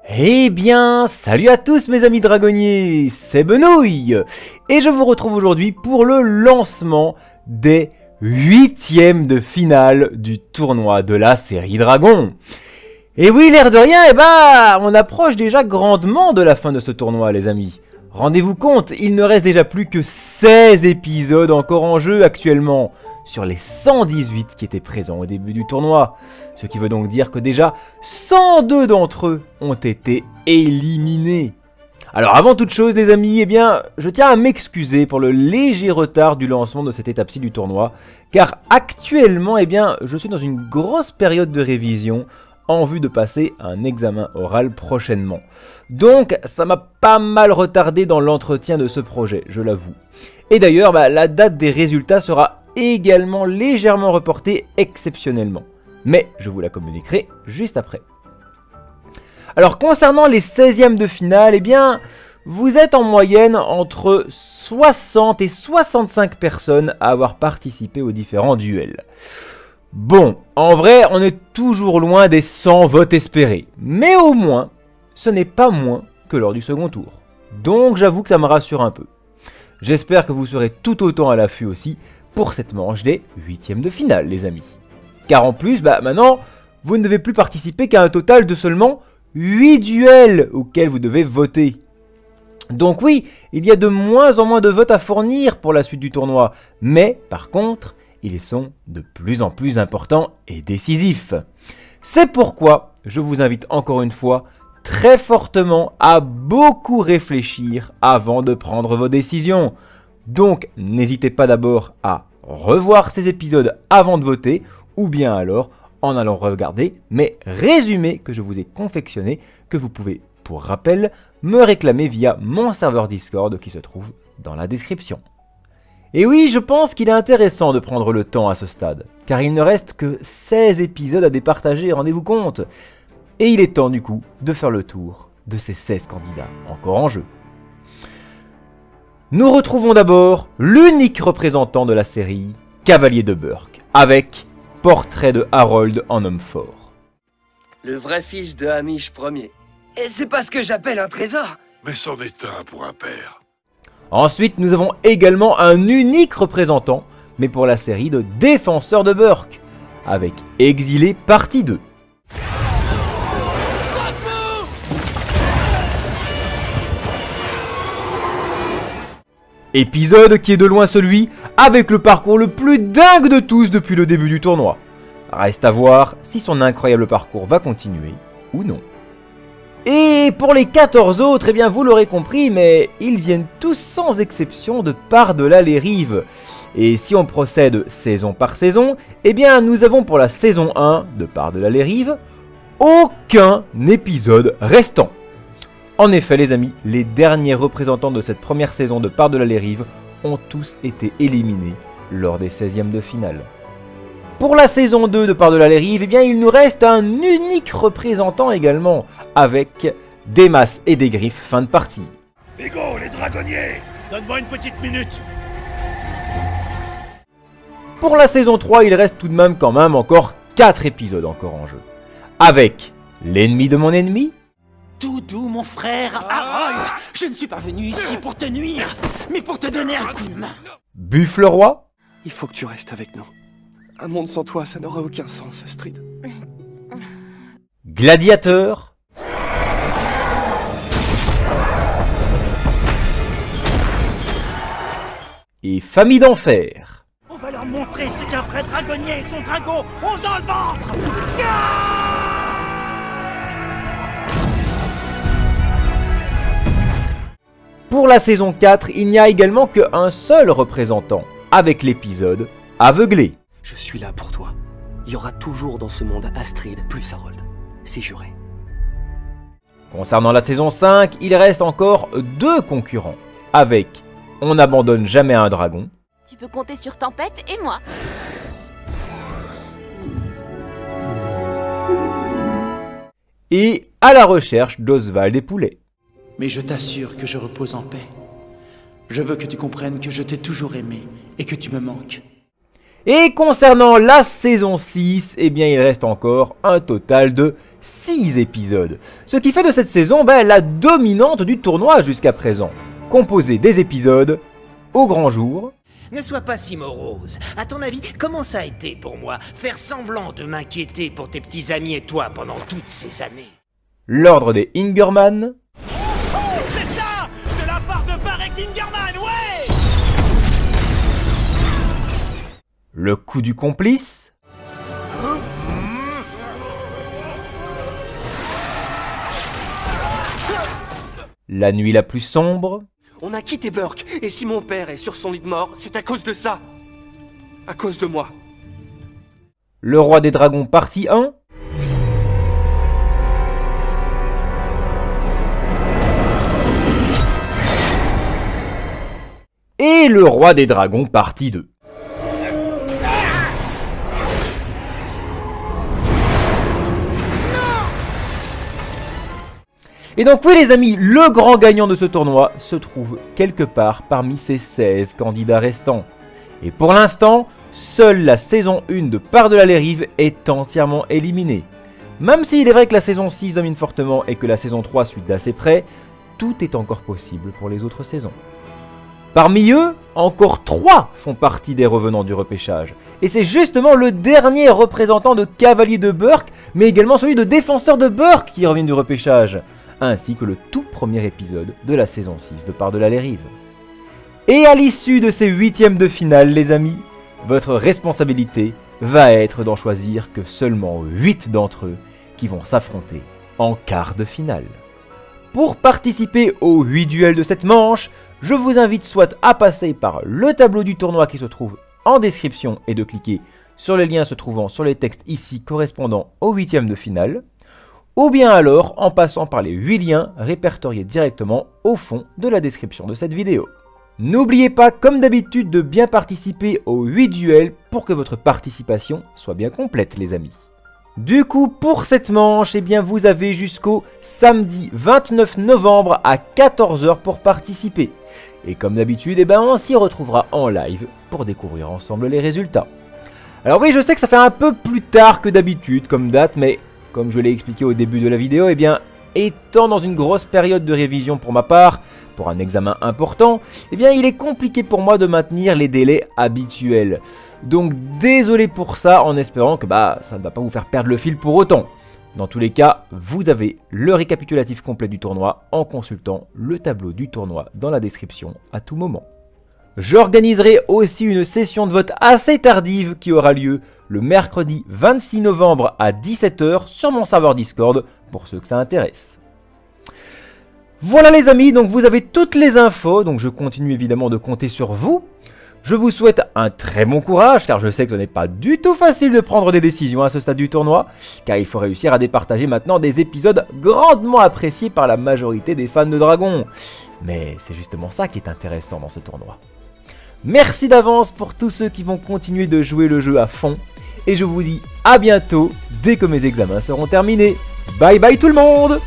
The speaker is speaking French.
Eh bien, salut à tous mes amis dragonniers, c'est Benouille et je vous retrouve aujourd'hui pour le lancement des 8e de finale du tournoi de la série Dragon. Et oui, l'air de rien, on approche déjà grandement de la fin de ce tournoi les amis. Rendez-vous compte, il ne reste déjà plus que 16 épisodes encore en jeu actuellement, sur les 118 qui étaient présents au début du tournoi. Ce qui veut donc dire que déjà 102 d'entre eux ont été éliminés. Alors avant toute chose les amis, je tiens à m'excuser pour le léger retard du lancement de cette étape-ci du tournoi, car actuellement je suis dans une grosse période de révision en vue de passer un examen oral prochainement. Donc ça m'a pas mal retardé dans l'entretien de ce projet, je l'avoue. Et d'ailleurs, la date des résultats sera également légèrement reportée exceptionnellement. Mais je vous la communiquerai juste après. Alors concernant les 16e de finale, vous êtes en moyenne entre 60 et 65 personnes à avoir participé aux différents duels. Bon, en vrai, on est toujours loin des 100 votes espérés. Mais au moins, ce n'est pas moins que lors du second tour. Donc j'avoue que ça me rassure un peu. J'espère que vous serez tout autant à l'affût aussi pour cette manche des 8e de finale, les amis. Car en plus, maintenant, vous ne devez plus participer qu'à un total de seulement 8 duels auxquels vous devez voter. Donc oui, il y a de moins en moins de votes à fournir pour la suite du tournoi. Mais, par contre, ils sont de plus en plus importants et décisifs. C'est pourquoi je vous invite encore une fois très fortement à beaucoup réfléchir avant de prendre vos décisions. Donc n'hésitez pas d'abord à revoir ces épisodes avant de voter, ou bien alors en allant regarder mes résumés que je vous ai confectionnés, que vous pouvez, pour rappel, me réclamer via mon serveur Discord qui se trouve dans la description. Et oui, je pense qu'il est intéressant de prendre le temps à ce stade, car il ne reste que 16 épisodes à départager, rendez-vous compte. Et il est temps du coup de faire le tour de ces 16 candidats encore en jeu. Nous retrouvons d'abord l'unique représentant de la série, Cavalier de Burke, avec portrait de Harold en homme fort. Le vrai fils de Hamish Ier. Et c'est pas ce que j'appelle un trésor. Mais c'en est un pour un père. Ensuite, nous avons également un unique représentant, mais pour la série de Défenseur de Burke, avec Exilé partie 2. Épisode qui est de loin celui avec le parcours le plus dingue de tous depuis le début du tournoi. Reste à voir si son incroyable parcours va continuer ou non. Et pour les 14 autres, vous l'aurez compris, mais ils viennent tous sans exception de par-delà les rives. Et si on procède saison par saison, nous avons pour la saison 1 de par-delà les rives, aucun épisode restant. En effet les amis, les derniers représentants de cette première saison de Par-delà les rives ont tous été éliminés lors des 16e de finale. Pour la saison 2 de Par-delà les rives, il nous reste un unique représentant également, avec des masses et des griffes fin de partie. Bigo, les dragonniers! Donne-moi une petite minute! Pour la saison 3, il reste tout de même encore 4 épisodes encore en jeu. Avec l'ennemi de mon ennemi, Doudou, mon frère, Harold! Je ne suis pas venu ici pour te nuire, mais pour te donner un coup de main. Buffle Roi, Il faut que tu restes avec nous. Un monde sans toi, ça n'aurait aucun sens, Astrid. Gladiateur, et Famille d'Enfer. On va leur montrer ce qu'un vrai dragonnier et son dragon ont dans le ventre! Pour la saison 4, il n'y a également qu'un seul représentant, avec l'épisode Aveuglé. Je suis là pour toi. Il y aura toujours dans ce monde Astrid plus Harold. C'est juré. Concernant la saison 5, il reste encore 2 concurrents, avec On n'abandonne jamais un dragon, Tu peux compter sur Tempête et moi. et À la recherche d'Oswald et Poulet. Mais je t'assure que je repose en paix. Je veux que tu comprennes que je t'ai toujours aimé et que tu me manques. Et concernant la saison 6, eh bien il reste encore un total de 6 épisodes. Ce qui fait de cette saison la dominante du tournoi jusqu'à présent. Composée des épisodes au grand jour. Ne sois pas si morose. À ton avis, comment ça a été pour moi, faire semblant de m'inquiéter pour tes petits amis et toi pendant toutes ces années? L'ordre des Ingerman. C'est ça! De la part de Barek Ingerman, ouais! Le coup du complice. La nuit la plus sombre. On a quitté Burke, et si mon père est sur son lit de mort, c'est à cause de ça. À cause de moi. Le roi des dragons partie 1. Et le roi des dragons partie 2. Et donc oui les amis, le grand gagnant de ce tournoi se trouve quelque part parmi ces 16 candidats restants. Et pour l'instant, seule la saison 1 de Par-delà les rives est entièrement éliminée. Même s'il est vrai que la saison 6 domine fortement et que la saison 3 suit d'assez près, tout est encore possible pour les autres saisons. Parmi eux, encore 3 font partie des revenants du repêchage. Et c'est justement le dernier représentant de Cavalier de Burke, mais également celui de Défenseur de Burke qui revient du repêchage, ainsi que le tout premier épisode de la saison 6 de Par-delà les rives. Et à l'issue de ces 8e de finale, les amis, votre responsabilité va être d'en choisir que seulement 8 d'entre eux qui vont s'affronter en quart de finale. Pour participer aux 8 duels de cette manche, je vous invite soit à passer par le tableau du tournoi qui se trouve en description et de cliquer sur les liens se trouvant sur les textes ici correspondant aux 8e de finale, ou bien alors en passant par les 8 liens répertoriés directement au fond de la description de cette vidéo. N'oubliez pas comme d'habitude de bien participer aux 8 duels pour que votre participation soit bien complète les amis. Du coup pour cette manche, eh bien vous avez jusqu'au samedi 29 novembre à 14 h pour participer. Et comme d'habitude, eh ben on s'y retrouvera en live pour découvrir ensemble les résultats. Alors oui, je sais que ça fait un peu plus tard que d'habitude comme date, mais comme je l'ai expliqué au début de la vidéo, eh bien, étant dans une grosse période de révision pour ma part, pour un examen important, eh bien, il est compliqué pour moi de maintenir les délais habituels. Donc, désolé pour ça, en espérant que ça ne va pas vous faire perdre le fil pour autant. Dans tous les cas, vous avez le récapitulatif complet du tournoi en consultant le tableau du tournoi dans la description à tout moment. J'organiserai aussi une session de vote assez tardive qui aura lieu le mercredi 26 novembre à 17 h sur mon serveur Discord pour ceux que ça intéresse. Voilà les amis, donc vous avez toutes les infos, donc je continue évidemment de compter sur vous. Je vous souhaite un très bon courage car je sais que ce n'est pas du tout facile de prendre des décisions à ce stade du tournoi, car il faut réussir à départager maintenant des épisodes grandement appréciés par la majorité des fans de Dragon. Mais c'est justement ça qui est intéressant dans ce tournoi. Merci d'avance pour tous ceux qui vont continuer de jouer le jeu à fond. Et je vous dis à bientôt dès que mes examens seront terminés. Bye bye tout le monde!